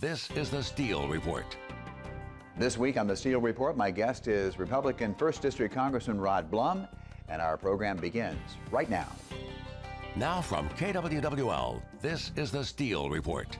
This is the Steele Report. This week on the Steele Report, my guest is Republican 1st District Congressman Rod Blum, and our program begins right now. Now from KWWL, this is the Steele Report.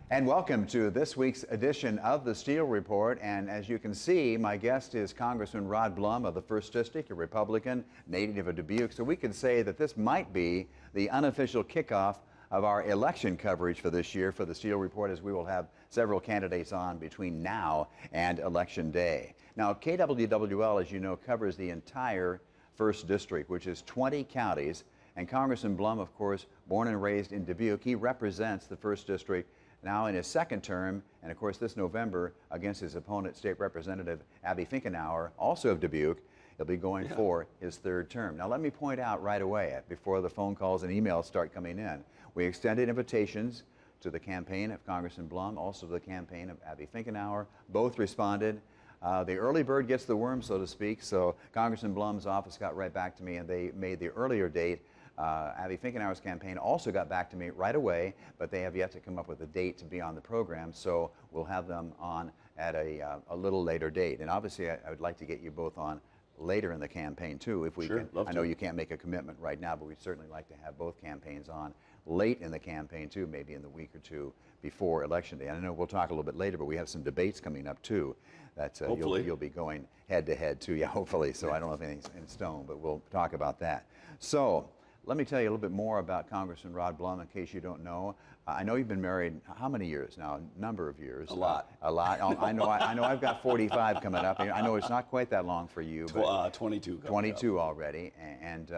And welcome to this week's edition of the Steele Report. And as you can see, my guest is Congressman Rod Blum of the 1st District, a Republican, native of Dubuque. So we could say that this might be the unofficial kickoff of our election coverage for this year for the Steele Report, as we will have several candidates on between now and Election Day. Now, KWWL, as you know, covers the entire 1st District, which is 20 counties. And Congressman Blum, of course, born and raised in Dubuque, he represents the 1st District now in his second term, and of course this November against his opponent, State Representative Abby Finkenauer, also of Dubuque. He'll be going for his third term. Now let me point out right away, before the phone calls and emails start coming in, we extended invitations to the campaign of Congressman Blum, also the campaign of Abby Finkenauer. Both responded. The early bird gets the worm, so to speak, so Congressman Blum's office got right back to me and they made the earlier date. Abby Finkenauer's campaign also got back to me right away, but they have yet to come up with a date to be on the program, so we'll have them on at a little later date. And obviously, I would like to get you both on later in the campaign, too, if we can. I know you can't make a commitment right now, but we'd certainly like to have both campaigns on late in the campaign, too, maybe in the week or two before Election Day. And I know we'll talk a little bit later, but we have some debates coming up, too, that you'll be going head-to-head, too. Yeah, hopefully. So I don't know if anything's in stone, but we'll talk about that. So let me tell you a little bit more about Congressman Rod Blum, in case you don't know. I know you've been married how many years now? A number of years. A lot. A lot. I know I've got 45 coming up. I know it's not quite that long for you. But 22. 22 already, and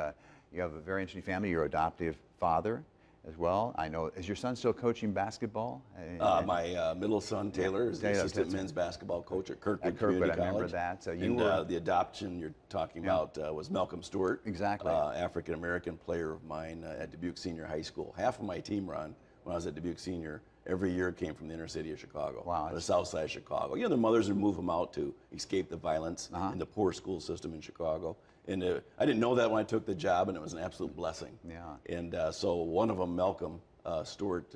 you have a very interesting family. You're an adoptive father as well. I know. Is your son still coaching basketball? My middle son Taylor is the assistant men's basketball coach at Kirkwood Community College. I remember that. So you were the adoption you're talking about was Malcolm Stewart. Exactly. African American player of mine at Dubuque Senior High School. Half of my team, Ron, when I was at Dubuque Senior, every year came from the inner city of Chicago. Wow. The south side of Chicago. You know, their mothers would move them out to escape the violence in the poor school system in Chicago. And I didn't know that when I took the job, and it was an absolute blessing. Yeah. And so one of them, Malcolm Stewart,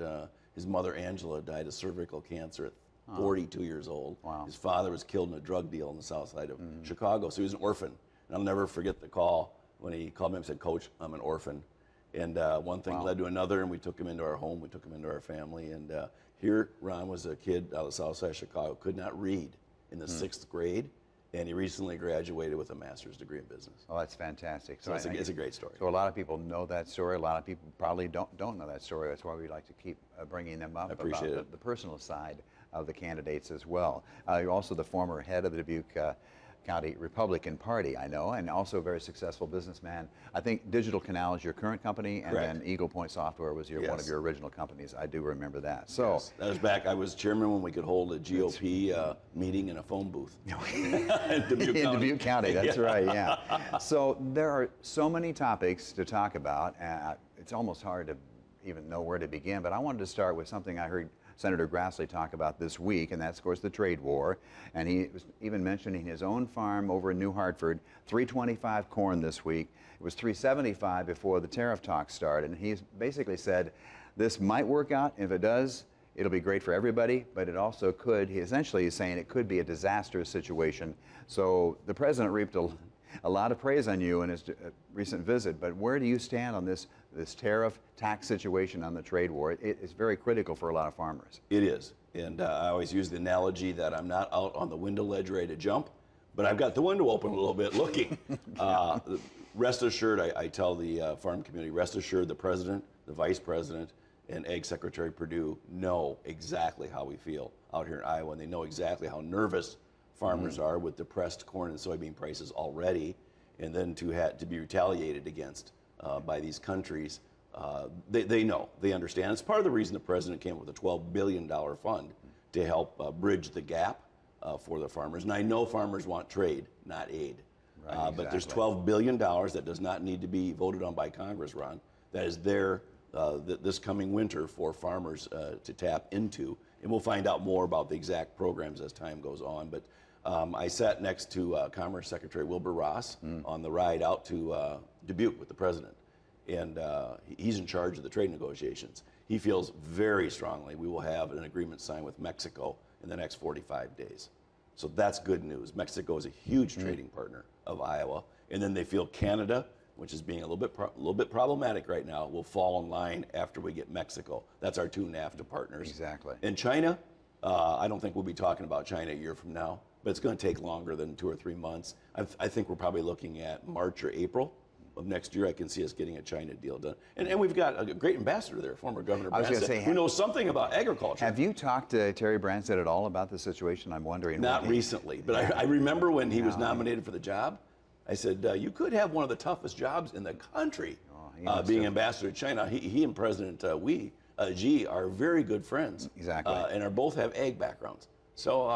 his mother Angela died of cervical cancer at 42 years old. Wow. His father was killed in a drug deal on the south side of Chicago, so he was an orphan. And I'll never forget the call when he called me and said, "Coach, I'm an orphan." And one thing led to another, and we took him into our home, we took him into our family. And here, Ron was a kid out of the south side of Chicago, could not read in the 6th grade. And he recently graduated with a master's degree in business. Oh, that's fantastic. So it's a great story. So a lot of people know that story. A lot of people probably don't know that story. That's why we like to keep bringing them up. I appreciate about it. The personal side of the candidates as well. You're also the former head of the Dubuque County Republican Party, I know, and also a very successful businessman. I think Digital Canal is your current company, and then Eagle Point Software was one of your original companies. I do remember that. So that was back. I was chairman when we could hold a GOP meeting in a phone booth in Dubuque County. That's right. Yeah. So there are so many topics to talk about. It's almost hard to even know where to begin. But I wanted to start with something I heard Senator Grassley talk about this week, and that's, of course, the trade war. And he was even mentioning his own farm over in New Hartford, $3.25 corn this week. It was $3.75 before the tariff talks started. And he basically said, this might work out. If it does, it'll be great for everybody, but it also could, essentially he's saying it could be a disastrous situation. So the president reaped a lot of praise on you in his recent visit, but where do you stand on this tariff tax situation on the trade war? It's very critical for a lot of farmers. It is, and I always use the analogy that I'm not out on the window ledge ready to jump, but I've got the window open a little bit looking. Rest assured, I tell the farm community, rest assured the president, the vice president, and Ag Secretary Perdue know exactly how we feel out here in Iowa, and they know exactly how nervous farmers are with depressed corn and soybean prices already, and then to be retaliated against by these countries. They know, they understand. It's part of the reason the president came up with a $12 billion fund to help bridge the gap for the farmers. And I know farmers want trade, not aid. Right, exactly. But there's $12 billion that does not need to be voted on by Congress, Ron, that is there this coming winter for farmers to tap into. And we'll find out more about the exact programs as time goes on. But I sat next to Commerce Secretary Wilbur Ross on the ride out to Dubuque with the president. And he's in charge of the trade negotiations. he feels very strongly we will have an agreement signed with Mexico in the next 45 days. So that's good news. Mexico is a huge trading partner of Iowa. And then they feel Canada, which is being a little bit problematic right now, will fall in line after we get Mexico. That's our two NAFTA partners. Exactly. And China, I don't think we'll be talking about China a year from now, but it's going to take longer than 2 or 3 months. I think we're probably looking at March or April of next year. I can see us getting a China deal done. And we've got a great ambassador there, former Governor Branstad, who knows something about agriculture. Have you talked to Terry Branstad at all about the situation? I'm wondering. Not recently, but I remember when he was nominated for the job, I said, you could have one of the toughest jobs in the country being ambassador to China. He and President Xi are very good friends. Exactly. And are both have ag backgrounds. So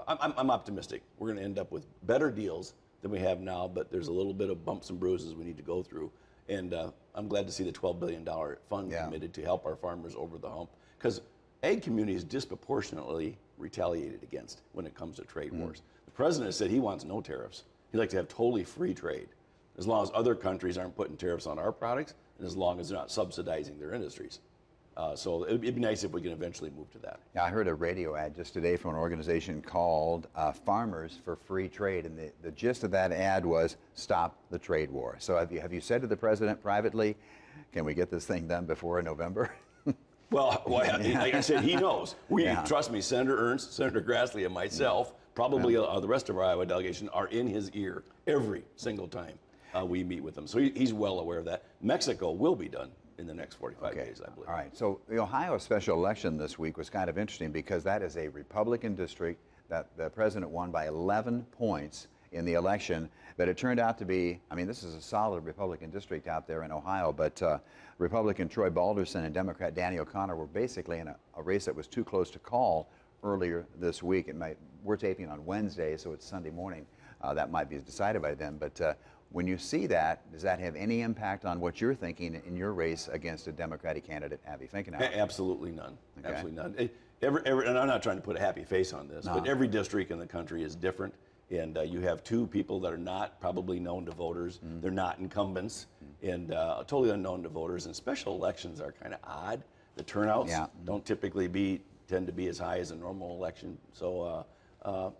I'm optimistic. We're going to end up with better deals than we have now, but there's a little bit of bumps and bruises we need to go through. And I'm glad to see the $12 billion fund committed to help our farmers over the hump, because ag community is disproportionately retaliated against when it comes to trade wars. The president has said he wants no tariffs. He'd like to have totally free trade, as long as other countries aren't putting tariffs on our products, and as long as they're not subsidizing their industries. So it'd be nice if we can eventually move to that. Yeah, I heard a radio ad just today from an organization called Farmers for Free Trade, and the gist of that ad was stop the trade war. So have you said to the president privately, can we get this thing done before November? Well, like I said, he knows. Trust me, Senator Ernst, Senator Grassley, and myself, probably the rest of our Iowa delegation, are in his ear every single time we meet with him. So he's well aware of that. Mexico will be done in the next 45 days, I believe. All right. So the Ohio special election this week was kind of interesting because that is a Republican district that the president won by 11 points in the election. But it turned out to be, I mean, this is a solid Republican district out there in Ohio, but Republican Troy Balderson and Democrat Danny O'Connor were basically in a race that was too close to call earlier this week. We're taping on Wednesday, so it's Sunday morning. That might be decided by then. But when you see that, does that have any impact on what you're thinking in your race against a Democratic candidate, Abby Finkenauer? Absolutely none. Okay. Absolutely none. And I'm not trying to put a happy face on this, but every district in the country is different. And you have two people that are not probably known to voters. They're not incumbents and totally unknown to voters. And special elections are kind of odd. The turnouts don't typically tend to be as high as a normal election. So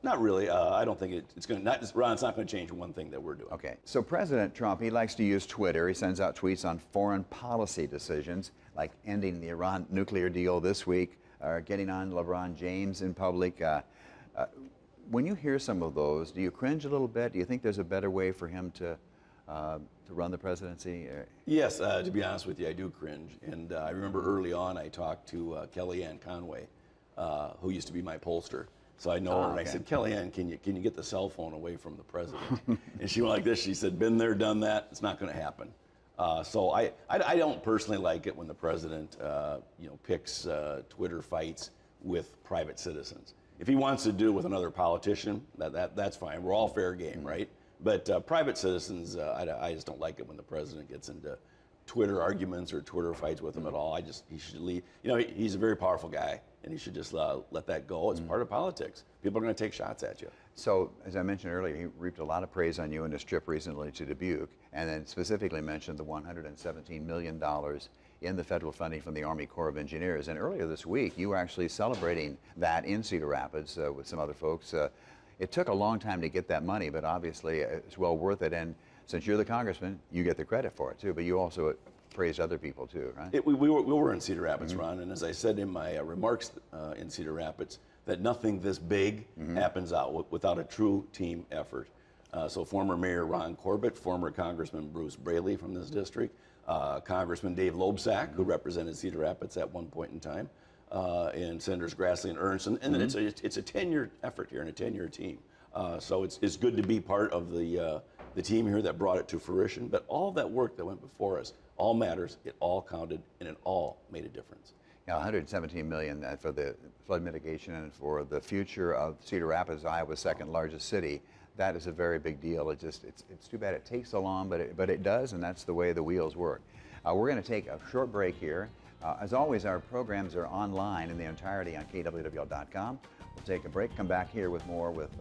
not really. I don't think it's going to, Ron, it's not going to change one thing that we're doing. Okay. So President Trump, he likes to use Twitter. He sends out tweets on foreign policy decisions, like ending the Iran nuclear deal this week, or getting on LeBron James in public. When you hear some of those, do you cringe a little bit? Do you think there's a better way for him to run the presidency? Yes, to be honest with you, I do cringe. And I remember early on I talked to Kellyanne Conway, who used to be my pollster. So I know her, and I said, Kellyanne, can you get the cell phone away from the president? And she went like this. She said, been there, done that. It's not going to happen. So I don't personally like it when the president picks Twitter fights with private citizens. If he wants to do it with another politician, that's fine. We're all fair game, right? But private citizens, I just don't like it when the president gets into Twitter arguments or Twitter fights with him at all. He should leave. He's a very powerful guy, and he should just let that go. It's part of politics. People are going to take shots at you. So, as I mentioned earlier, he reaped a lot of praise on you in his trip recently to Dubuque, and then specifically mentioned the $117 million in the federal funding from the Army Corps of Engineers. And earlier this week, you were actually celebrating that in Cedar Rapids with some other folks. It took a long time to get that money, but obviously it's well worth it. And since you're the congressman, you get the credit for it too, but you also praised other people too, right? We were in Cedar Rapids, Ron, and as I said in my remarks in Cedar Rapids, that nothing this big happens without a true team effort. So former Mayor Ron Corbett, former Congressman Bruce Braley from this district, Congressman Dave Loebsack, who represented Cedar Rapids at one point in time, and Senators Grassley and Ernst, and it's a 10-year effort here and a 10-year team. So it's good to be part of the team here that brought it to fruition. But all that work that went before us all matters. It all counted, and it all made a difference. Yeah, $117 million for the flood mitigation and for the future of Cedar Rapids, Iowa's second largest city. That is a very big deal. It's too bad it takes so long, but it does, and that's the way the wheels work. We're going to take a short break here. As always, our programs are online in the entirety on KWWL.com. We'll take a break, come back here with more with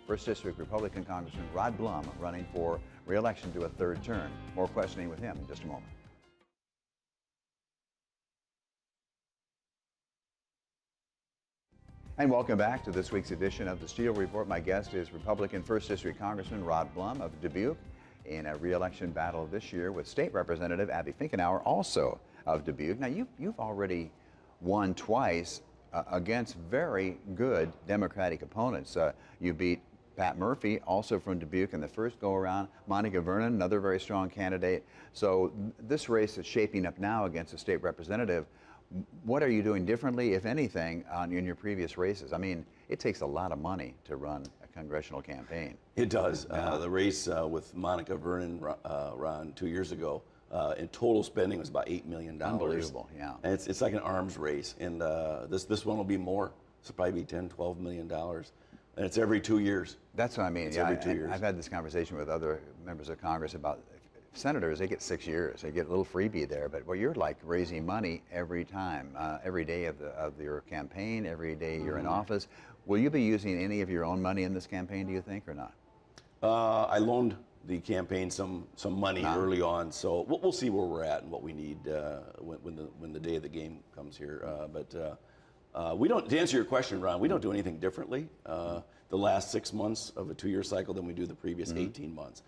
1st District Republican Congressman Rod Blum running for re-election to a third term. More questioning with him in just a moment. And welcome back to this week's edition of the Steele Report. My guest is Republican 1st District Congressman Rod Blum of Dubuque in a re-election battle this year with State Representative Abby Finkenauer, also of Dubuque. Now, you've already won twice against very good Democratic opponents. You beat Pat Murphy, also from Dubuque, in the first go-around. Monica Vernon, another very strong candidate. So this race is shaping up now against a state representative. What are you doing differently, if anything, in your previous races? I mean, it takes a lot of money to run a congressional campaign. It does. The race with Monica Vernon, Ron, 2 years ago, in total spending was about $8 million. Unbelievable, yeah. And it's like an arms race, and this one will be more. It'll probably be $10–12 million. And it's every 2 years. That's what I mean. It's yeah, every 2 years. I've had this conversation with other members of Congress about senators. They get 6 years. They get a little freebie there. But well, you're like raising money every time, every day of your campaign, every day you're in office. Will you be using any of your own money in this campaign, do you think, or not? I loaned the campaign some money early on, so we'll see where we're at and what we need when the day of the game comes here. We don't. To answer your question, Ron, we don't do anything differently the last 6 months of a 2-year cycle than we do the previous 18 months.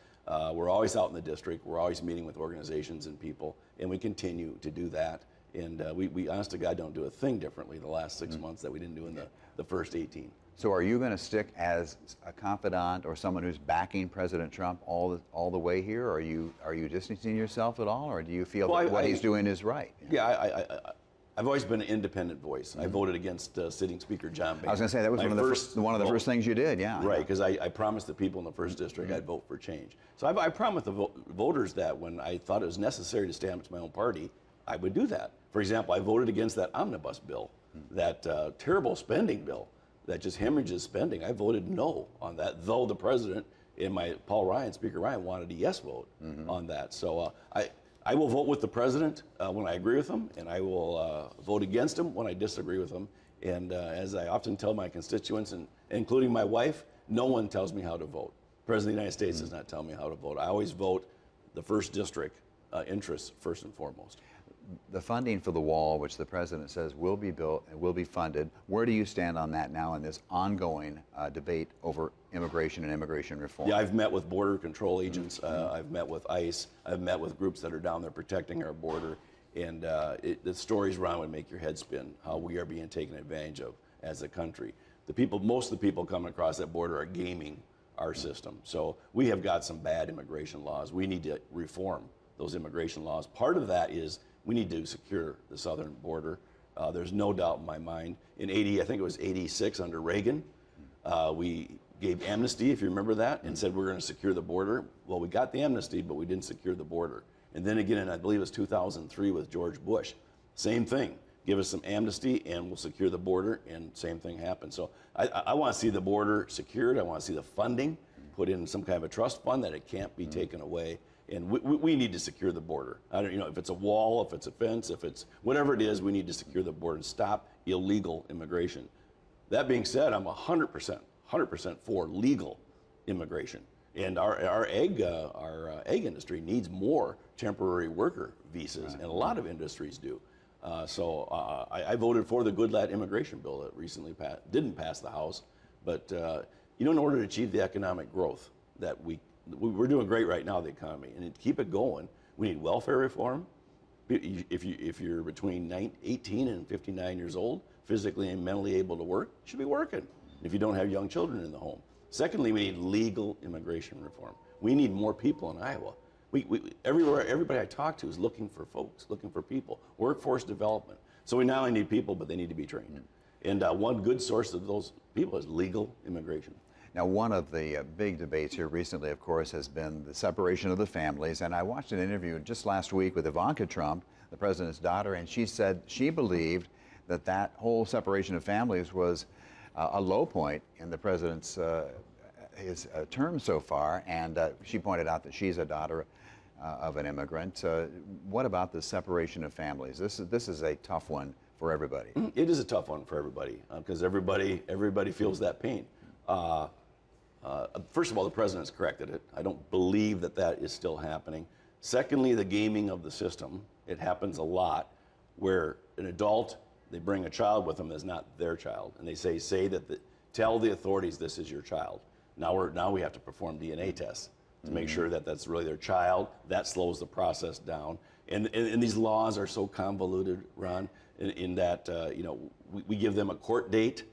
We're always out in the district. We're always meeting with organizations and people, and we continue to do that. And we honest to God, don't do a thing differently the last 6 months that we didn't do in the first 18. So are you going to stick as a confidant or someone who's backing President Trump all the way here? Or are you distancing yourself at all, or do you feel that what he's doing is right? Yeah, I've always been an independent voice. I voted against sitting Speaker John Boehner. I was going to say that was one of the first things you did, yeah. Right, because I promised the people in the 1st District I'd vote for change. So I promised the voters that when I thought it was necessary to stand up to my own party, I would do that. For example, I voted against that omnibus bill, that terrible spending bill that just hemorrhages spending. I voted no on that, though the president and Speaker Ryan, wanted a yes vote on that. So I will vote with the president when I agree with him, and I will vote against him when I disagree with him. And as I often tell my constituents, and including my wife, no one tells me how to vote. The President of the United States does not tell me how to vote. I always vote the 1st District interests first and foremost. The funding for the wall, which the president says will be built and will be funded, where do you stand on that now in this ongoing debate over immigration and immigration reform? Yeah, I've met with border control agents. I've met with ICE. I've met with groups that are down there protecting our border. And the stories, Ron, would make your head spin, how we are being taken advantage of as a country. Most of the people coming across that border are gaming our system. So we have got some bad immigration laws. We need to reform those immigration laws. Part of that is we need to secure the southern border. There's no doubt in my mind. In I think it was 86 under Reagan, we gave amnesty, if you remember that, and said we're going to secure the border. Well, we got the amnesty, but we didn't secure the border. And then again, I believe it was 2003 with George Bush, same thing. Give us some amnesty and we'll secure the border, and same thing happened. So I want to see the border secured. I want to see the funding put in some kind of a trust fund that it can't be taken away. And we need to secure the border. I don't, if it's a wall, if it's a fence, if it's whatever it is, we need to secure the border and stop illegal immigration. That being said, I'm 100% for legal immigration. And our egg industry needs more temporary worker visas, and a lot of industries do. So I voted for the Good Lad immigration bill that recently didn't pass the House. But in order to achieve the economic growth that we're doing great right now, the economy, and to keep it going, we need welfare reform. If you're between 18 and 59 years old, physically and mentally able to work, you should be working. If you don't have young children in the home. Secondly, we need legal immigration reform. We need more people in Iowa. Everybody I talk to is looking for folks, looking for people. Workforce development. So we not only need people, but they need to be trained. And one good source of those people is legal immigration. Now, one of the big debates here recently, of course, has been the separation of the families. And I watched an interview just last week with Ivanka Trump, the president's daughter, and she said she believed that whole separation of families was a low point in the president's his term so far. And she pointed out that she's a daughter of an immigrant. What about the separation of families? This is a tough one for everybody. It is a tough one for everybody because everybody feels that pain. First of all, the president's corrected it. I don't believe that is still happening. Secondly, the gaming of the system. It happens a lot where an adult they bring a child with them that's not their child, and they say that tell the authorities this is your child. Now we have to perform DNA tests to make sure that that's really their child. That slows the process down. And these laws are so convoluted, Ron, in that we give them a court date,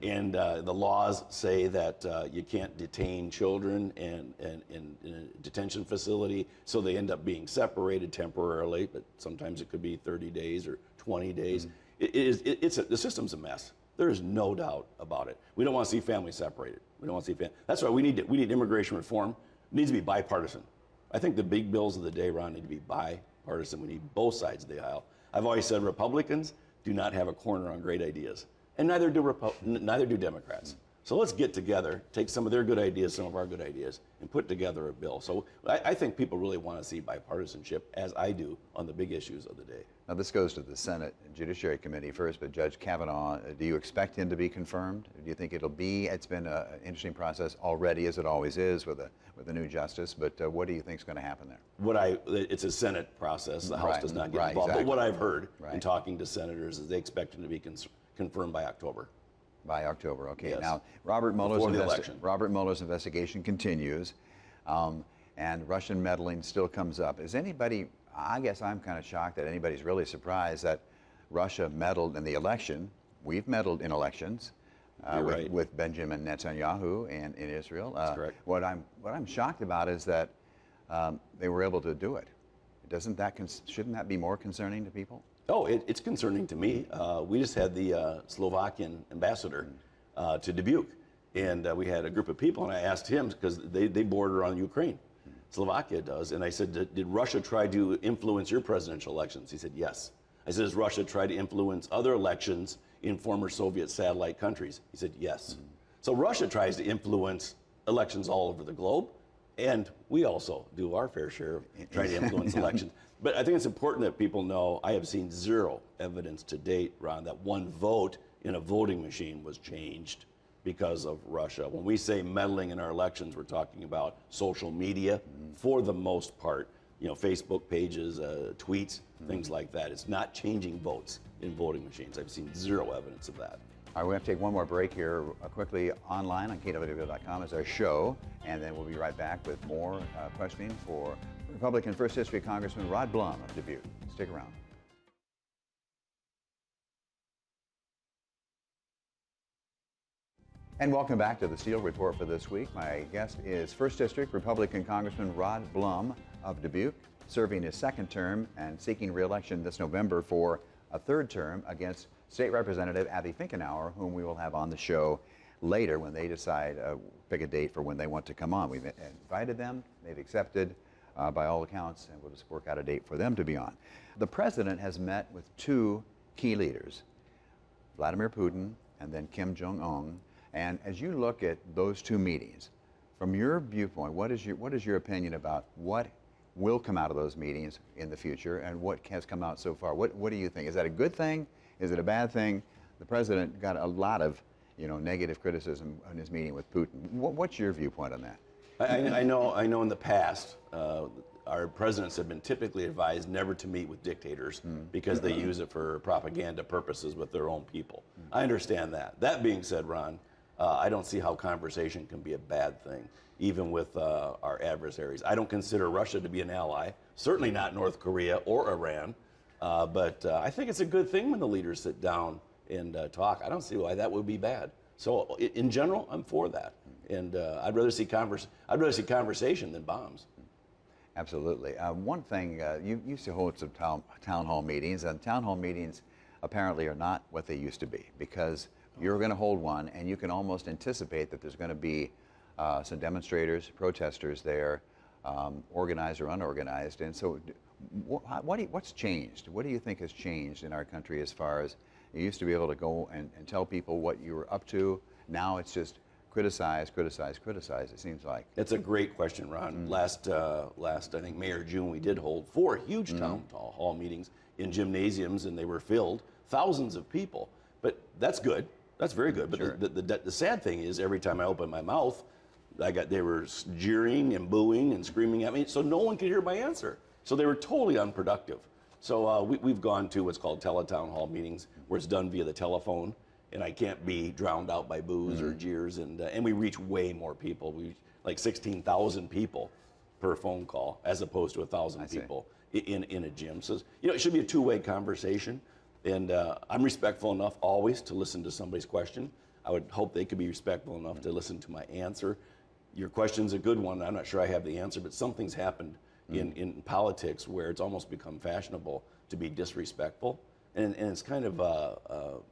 and the laws say that you can't detain children in a detention facility, so they end up being separated temporarily, but sometimes it could be 30 days or 20 days. The system's a mess. There is no doubt about it. We don't want to see families separated. We don't want to see families. That's why we need immigration reform. It needs to be bipartisan. I think the big bills of the day, Ron, need to be bipartisan. We need both sides of the aisle. I've always said Republicans do not have a corner on great ideas, and neither do Democrats. So let's get together, take some of their good ideas, some of our good ideas, and put together a bill. So I think people really want to see bipartisanship, as I do, on the big issues of the day. Now, this goes to the Senate Judiciary Committee first, but Judge Kavanaugh, do you expect him to be confirmed? Do you think it'll be? It's been an interesting process already, as it always is with a new justice, but what do you think is going to happen there? It's a Senate process. The House does not get involved. Exactly. But what I've heard in talking to senators is they expect him to be confirmed by October. By October, okay. Yes. Now, Robert Mueller's investigation continues, and Russian meddling still comes up. Is anybody, I guess I'm kind of shocked that anybody's really surprised that Russia meddled in the election. We've meddled in elections with Benjamin Netanyahu and in Israel. That's correct. What I'm shocked about is that they were able to do it. Shouldn't that be more concerning to people? Oh, it's concerning to me. We just had the Slovakian ambassador to Dubuque, and we had a group of people, and I asked him, because they border on Ukraine. Slovakia does, and I said, did Russia try to influence your presidential elections? He said, yes. I said, has Russia tried to influence other elections in former Soviet satellite countries? He said, yes. So Russia tries to influence elections all over the globe, and we also do our fair share of trying to influence elections. But I think it's important that people know I have seen zero evidence to date, Ron, that one vote in a voting machine was changed because of Russia. When we say meddling in our elections, we're talking about social media for the most part, Facebook pages, tweets, things like that. It's not changing votes in voting machines. I've seen zero evidence of that. All right, we have to take one more break here quickly. Online on KWWL.com is our show, and then we'll be right back with more questioning for Republican First District Congressman Rod Blum of Dubuque. Stick around. And welcome back to the Steele Report for this week. My guest is First District Republican Congressman Rod Blum of Dubuque, serving his second term and seeking re-election this November for a third term against State Representative Abby Finkenauer, whom we will have on the show later when they decide, pick a date for when they want to come on. We've invited them, they've accepted by all accounts, and we'll just work out a date for them to be on. The president has met with two key leaders, Vladimir Putin and then Kim Jong-un. And as you look at those two meetings, from your viewpoint, what is your opinion about what will come out of those meetings in the future and what has come out so far? What do you think? Is that a good thing? Is it a bad thing? The president got a lot of negative criticism on his meeting with Putin. What's your viewpoint on that? I know in the past, our presidents have been typically advised never to meet with dictators because they use it for propaganda purposes with their own people. I understand that. That being said, Ron, I don't see how conversation can be a bad thing, even with our adversaries. I don't consider Russia to be an ally, certainly not North Korea or Iran, but I think it's a good thing when the leaders sit down and talk. I don't see why that would be bad. So in general, I'm for that. And I'd rather see conversation than bombs. Absolutely. One thing, you used to hold some town hall meetings, and town hall meetings apparently are not what they used to be, because you're going to hold one and you can almost anticipate that there's going to be some demonstrators, protesters there, organized or unorganized. And so what's changed? What do you think has changed in our country as far as you used to be able to go and tell people what you were up to? Now it's just criticize, criticize, criticize, it seems like. That's a great question, Ron. Last I think May or June, we did hold 4 huge town hall meetings in gymnasiums, and they were filled, thousands of people. But that's good. That's very good. But Sure. the sad thing is, every time I opened my mouth, they were jeering and booing and screaming at me, so no one could hear my answer. So they were totally unproductive. So we've gone to what's called teletown hall meetings, where it's done via the telephone, and I can't be drowned out by boos or jeers, and we reach way more people. We like 16,000 people per phone call, as opposed to 1,000 people in a gym. So it should be a two-way conversation, and I'm respectful enough always to listen to somebody's question. I would hope they could be respectful enough to listen to my answer. Your question's a good one. I'm not sure I have the answer, but something's happened in politics where it's almost become fashionable to be disrespectful, and it's kind of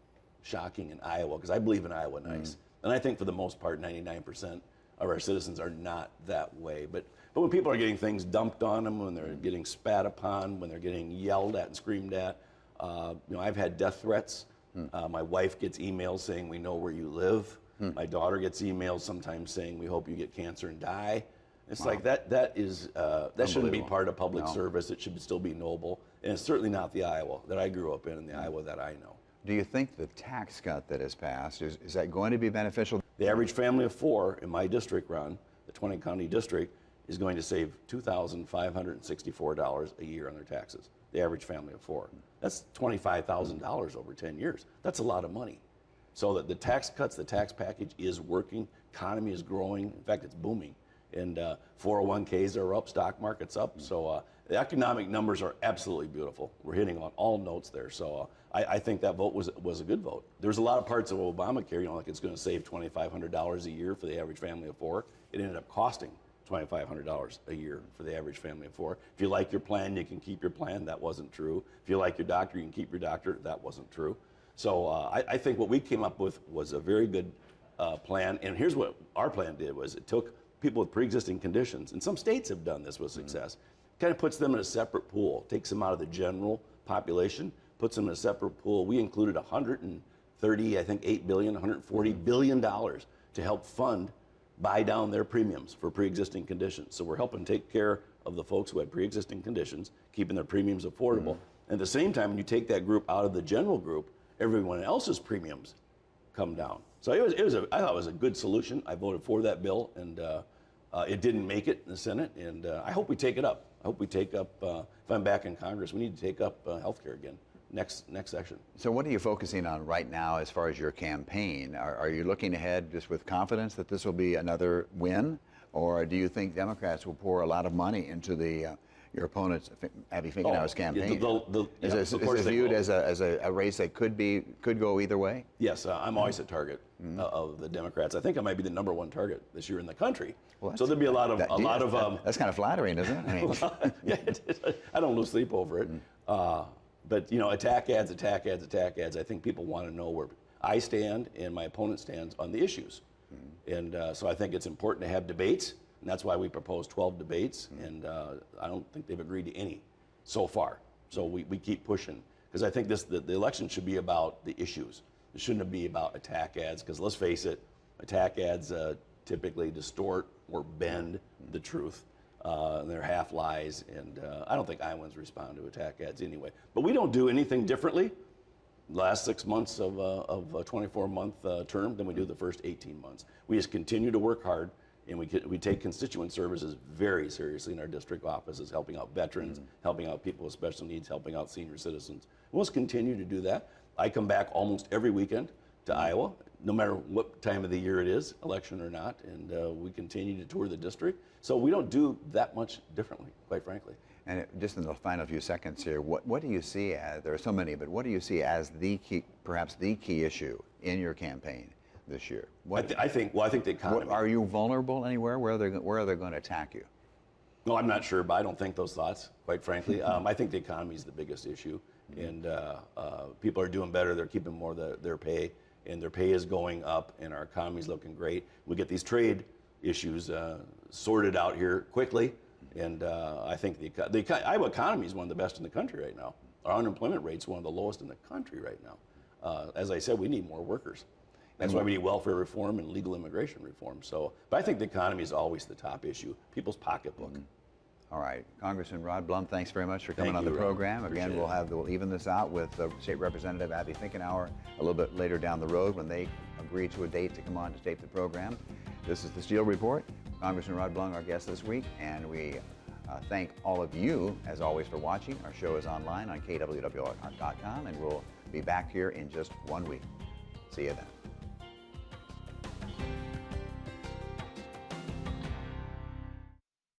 shocking in Iowa, because I believe in Iowa nice, and I think for the most part 99% of our citizens are not that way. But when people are getting things dumped on them, when they're getting spat upon, when they're getting yelled at and screamed at, I've had death threats. My wife gets emails saying, "We know where you live." My daughter gets emails sometimes saying, "We hope you get cancer and die." It's like that shouldn't be part of public service. It should still be noble, and it's certainly not the Iowa that I grew up in and the Iowa that I know. Do you think the tax cut that has passed, is that going to be beneficial? The average family of four in my district, Ron, the 20-county district, is going to save $2,564 a year on their taxes. The average family of four. That's $25,000 over 10 years. That's a lot of money. So that the tax cuts, the tax package is working. Economy is growing. In fact, it's booming. And 401ks are up, stock market's up. So the economic numbers are absolutely beautiful. We're hitting on all notes there. So I think that vote was a good vote. There's a lot of parts of Obamacare, like it's going to save $2,500 a year for the average family of four. It ended up costing $2,500 a year for the average family of four. If you like your plan, you can keep your plan. That wasn't true. If you like your doctor, you can keep your doctor. That wasn't true. So I think what we came up with was a very good plan. And here's what our plan did: was it took people with pre-existing conditions, and some states have done this with success, kind of puts them in a separate pool, takes them out of the general population, puts them in a separate pool. We included $140 billion to help fund buy down their premiums for pre-existing conditions. So we're helping take care of the folks who had pre-existing conditions, keeping their premiums affordable. At the same time, when you take that group out of the general group, everyone else's premiums come down. So I thought it was a good solution. I voted for that bill, and it didn't make it in the Senate, and I hope we take it up. I hope we take up, if I'm back in Congress, we need to take up health care again next session. So what are you focusing on right now as far as your campaign? Are you looking ahead just with confidence that this will be another win, or do you think Democrats will pour a lot of money into your opponent's, Abby Finkenauer's campaign? Is this viewed as a race that could go either way? Yes, I'm always a target of the Democrats. I think I might be the #1 target this year in the country. Well, so there'll be a lot of that's kind of flattering, isn't it? I mean, yeah, it is. I don't lose sleep over it. But attack ads. I think people want to know where I stand and my opponent stands on the issues, and so I think it's important to have debates. And that's why we proposed 12 debates, and I don't think they've agreed to any so far. So we keep pushing, because I think the election should be about the issues. It shouldn't be about attack ads, because let's face it, attack ads typically distort or bend the truth. And they're half lies, and I don't think Iowans respond to attack ads anyway. But we don't do anything differently last 6 months of a 24-month term than we do the first 18 months. We just continue to work hard. And we take constituent services very seriously in our district offices, helping out veterans, helping out people with special needs, helping out senior citizens. We'll continue to do that. I come back almost every weekend to Iowa, no matter what time of the year it is, election or not, and we continue to tour the district. So we don't do that much differently, quite frankly. And just in the final few seconds here, what do you see as, there are so many, but what do you see as the key, perhaps the key issue in your campaign this year? I think the economy. Are you vulnerable anywhere? Where are they going to attack you? No, I'm not sure, but I don't think those thoughts, quite frankly. I think the economy is the biggest issue, and people are doing better. They're keeping more of their pay, and their pay is going up, and our economy is looking great. We get these trade issues sorted out here quickly, and I think the Iowa economy is one of the best in the country right now. Our unemployment rate is one of the lowest in the country right now. As I said, we need more workers. That's why we need welfare reform and legal immigration reform. So, but I think the economy is always the top issue, people's pocketbook. All right, Congressman Rod Blum, thanks very much for coming on the program. Again, we'll even this out with State Representative Abby Finkenauer a little bit later down the road when they agree to a date to come on to tape the program. This is the Steele Report. Congressman Rod Blum, our guest this week, and we Thank all of you, as always, for watching. Our show is online on KWWL.com, and we'll be back here in just 1 week. See you then.